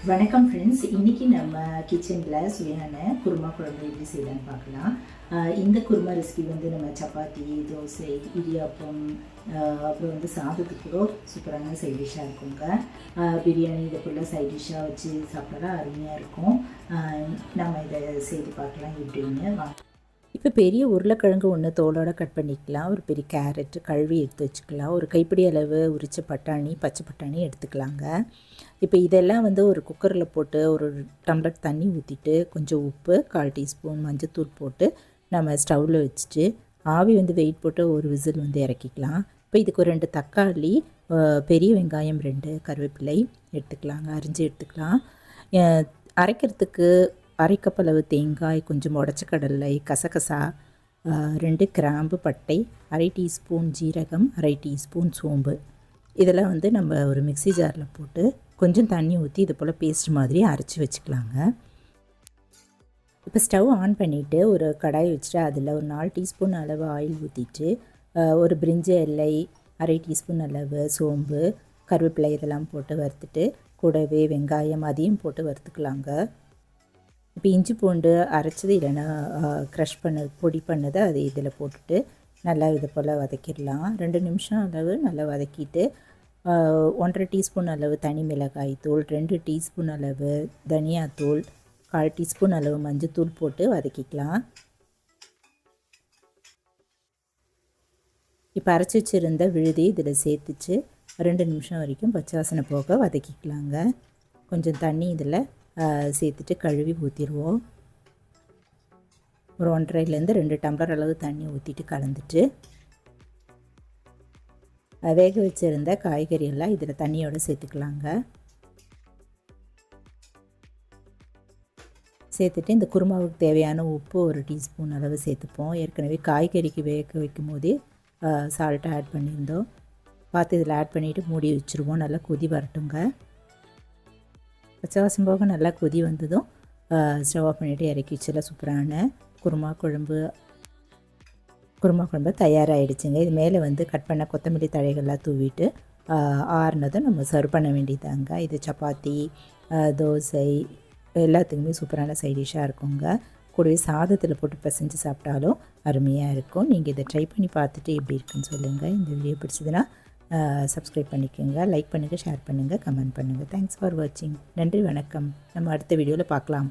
வணக்கம் ஃப்ரெண்ட்ஸ், இன்றைக்கி நம்ம கிச்சனில் சுவையான குருமா குழம்பு எப்படி செய்யலான்னு பார்க்கலாம். இந்த குருமா ரெசிபி வந்து நம்ம சப்பாத்தி, தோசை, இடியாப்பம், அப்புறம் வந்து சாதத்துக்கு கூட சூப்பரான சைட் டிஷ்ஷாக இருக்குங்க. பிரியாணி இதை ஃபுல்லாக சைட் டிஷ்ஷாக வச்சு சாப்பிட்டா அருமையாக இருக்கும். நம்ம இதை செய்து பார்க்கலாம் எப்படின்னு. இப்போ பெரிய உருளைக்கிழங்கு ஒன்று தோலோடு கட் பண்ணிக்கலாம். ஒரு பெரிய கேரட்டு கழுவி எடுத்து வச்சுக்கலாம். ஒரு கைப்பிடி அளவு உரிச்ச பட்டாணி, பச்சை பட்டாணி எடுத்துக்கலாங்க. இப்போ இதெல்லாம் வந்து ஒரு குக்கரில் போட்டு ஒரு டம்ளர் தண்ணி ஊற்றிட்டு கொஞ்சம் உப்பு, 1/4 டீஸ்பூன் மஞ்சத்தூள் போட்டு நம்ம ஸ்டவ்வில் வச்சுட்டு ஆவி வந்து வெயிட் போட்டு ஒரு விசில் வந்து இறக்கிக்கலாம். இப்போ இதுக்கு ஒரு 2 தக்காளி, பெரிய வெங்காயம் 2, கருவேப்பிலை எடுத்துக்கலாங்க, அரிஞ்சு எடுத்துக்கலாம். அரைக்கிறதுக்கு 1/2 கப் அளவு தேங்காய், கொஞ்சம் உடச்ச கடலை, கசகசா, 2 கிராம்பு, பட்டை, 1/2 டீஸ்பூன் ஜீரகம், 1/2 டீஸ்பூன் சோம்பு, இதெல்லாம் வந்து நம்ம ஒரு மிக்ஸி ஜாரில் போட்டு கொஞ்சம் தண்ணி ஊற்றி இது போல் பேஸ்ட் மாதிரி அரைச்சி வச்சுக்கலாங்க. இப்போ ஸ்டவ் ஆன் பண்ணிவிட்டு ஒரு கடாய் வச்சுட்டு அதில் ஒரு 4 டீஸ்பூன் அளவு ஆயில் ஊற்றிட்டு ஒரு பிரிஞ்சி இலை, 1/2 டீஸ்பூன் அளவு சோம்பு, கருவேப்பிலை இதெல்லாம் போட்டு வறுத்துட்டு கூடவே வெங்காயம் அதையும் போட்டு வறுத்துக்கலாங்க. இப்போ இஞ்சி பூண்டு அரைச்சது இல்லைன்னா க்ரஷ் பொடி பண்ணதை அது இதில் போட்டுட்டு நல்லா இது போல் வதக்கிடலாம். 2 நிமிஷம் அளவு நல்லா வதக்கிட்டு 1/2 டீஸ்பூன் அளவு தனி மிளகாய் தூள், 2 டீஸ்பூன் அளவு தனியாத்தூள், 1/4 டீஸ்பூன் அளவு மஞ்சத்தூள் போட்டு வதக்கிக்கலாம். இப்போ அரைச்சி வச்சுருந்த விழுதி இதில் சேர்த்துச்சு 2 நிமிஷம் வரைக்கும் பச்சை வாசனை போக வதக்கிக்கலாங்க. கொஞ்சம் தண்ணி இதில் சேர்த்துட்டு கழுவி ஊற்றிடுவோம். ஒரு 1.5லேருந்து 2 டம்ளர் அளவு தண்ணி ஊற்றிட்டு கலந்துட்டு வேக வச்சுருந்த காய்கறி எல்லாம் இதில் தண்ணியோடு சேர்த்துக்கலாங்க. சேர்த்துட்டு இந்த குருமாவுக்கு தேவையான உப்பு 1 டீஸ்பூன் அளவு சேர்த்துப்போம். ஏற்கனவே காய்கறிக்கு வேக வைக்கும் போதே சால்ட்டை ஆட் பண்ணியிருந்தோம். பார்த்து இதில் ஆட் பண்ணிவிட்டு மூடி வச்சுருவோம். நல்லா கொதி வரட்டுங்க. பச்சை வாசம் போக நல்லா கொதி வந்ததும் ஸ்டவ் ஆஃப் பண்ணிவிட்டு இறக்கி வச்சிடலாம். சூப்பரான குருமா குழம்பு தயாராகிடுச்சுங்க. இது மேலே வந்து கட் பண்ண கொத்தமல்லி தழைகள்லாம் தூவிட்டு ஆறுனதும் நம்ம சர்வ் பண்ண வேண்டியதாங்க. இது சப்பாத்தி, தோசை எல்லாத்துக்குமே சூப்பரான சைட் டிஷ்ஷாக இருக்குங்க. கூடவே சாதத்தில் போட்டு பிசைஞ்சு சாப்பிட்டாலும் அருமையாக இருக்கும். நீங்கள் இதை ட்ரை பண்ணி பார்த்துட்டு எப்படி இருக்குன்னு சொல்லுங்கள். இந்த வீடியோ பிடிச்சதுன்னா சப்ஸ்கிரைப் பண்ணிக்கோங்க, லைக் பண்ணுங்கள், ஷேர் பண்ணுங்கள், கமெண்ட் பண்ணுங்கள். தேங்க்ஸ் ஃபார் வாட்சிங். நன்றி, வணக்கம். நம்ம அடுத்த வீடியோவில் பார்க்கலாம்.